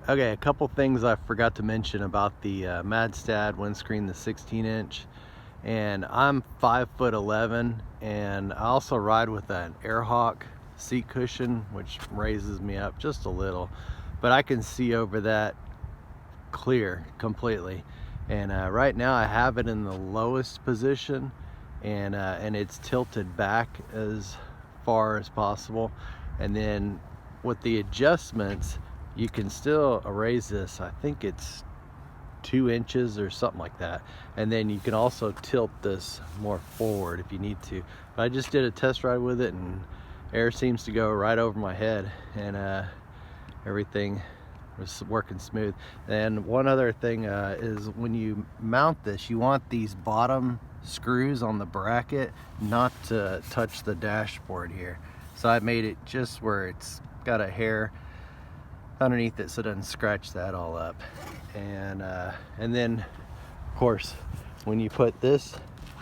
Okay, a couple things I forgot to mention about the Madstad windscreen, the 16-inch. And I'm 5'11", and I also ride with an Airhawk seat cushion, which raises me up just a little, but I can see over that clear completely. And right now I have it in the lowest position, and it's tilted back as far as possible. And then with the adjustments, you can still raise this. I think it's 2 inches or something like that, and then you can also tilt this more forward if you need to. But I just did a test ride with it, and air seems to go right over my head, and everything was working smooth. And one other thing is when you mount this, you want these bottom screws on the bracket not to touch the dashboard here. So I made it just where it's got a hair underneath it so it doesn't scratch that all up. And then of course when you put this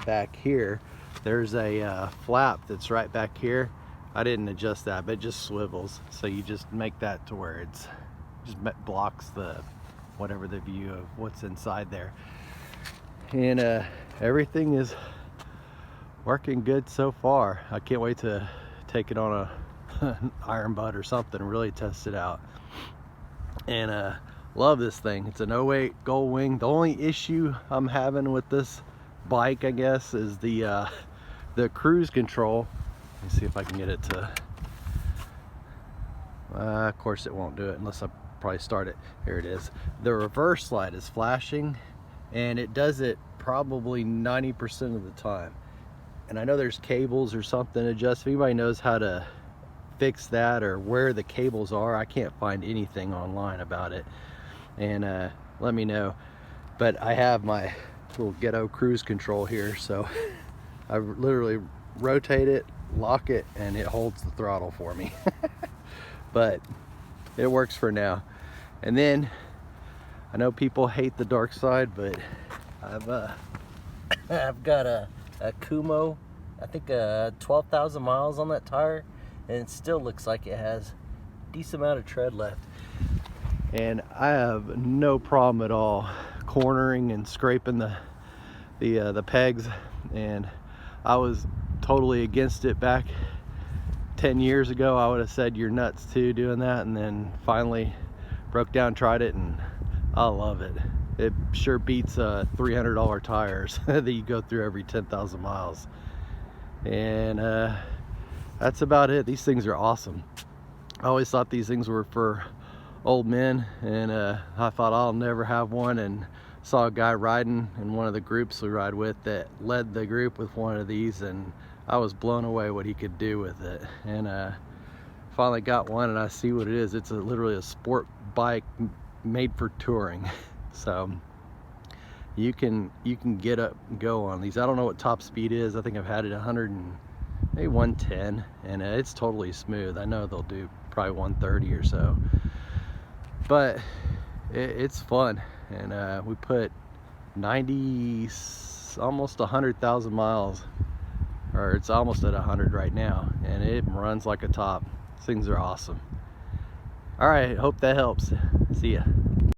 back here, there's a flap that's right back here. I didn't adjust that, but it just swivels, so you just make that to where it's just blocks the whatever the view of what's inside there. And everything is working good so far. I can't wait to take it on an iron butt or something and really test it out. And love this thing. It's an '08 Goldwing. The only issue I'm having with this bike, I guess, is the cruise control. Let me see if I can get it to of course it won't do it unless I probably start it. Here it is. The reverse light is flashing, and it does it probably 90% of the time. And I know there's cables or something to adjust. If anybody knows how to fix that or where the cables are, I can't find anything online about it, and let me know. But I have my little ghetto cruise control here, so I literally rotate it, lock it, and it holds the throttle for me. But it works for now. And then I know people hate the dark side, but I've got a Kumo, I think 12,000 miles on that tire, and it still looks like it has a decent amount of tread left. And I have no problem at all cornering and scraping the pegs, and I was totally against it back 10 years ago. I would have said you're nuts too doing that, and then finally broke down, tried it, and I love it. It sure beats $300 tires that you go through every 10,000 miles. And that's about it. These things are awesome. I always thought these things were for old men, and I thought I'll never have one, and saw a guy riding in one of the groups we ride with that led the group with one of these, and I was blown away what he could do with it. And finally got one, and I see what it is. It's literally a sport bike made for touring. So you can get up and go on these. I don't know what top speed is. I think I've had it 100 and maybe 110, and it's totally smooth. I know they'll do probably 130 or so, but it's fun. And we put 90, almost 100,000 miles, or it's almost at 100 right now, and it runs like a top. These things are awesome. All right, hope that helps. See ya.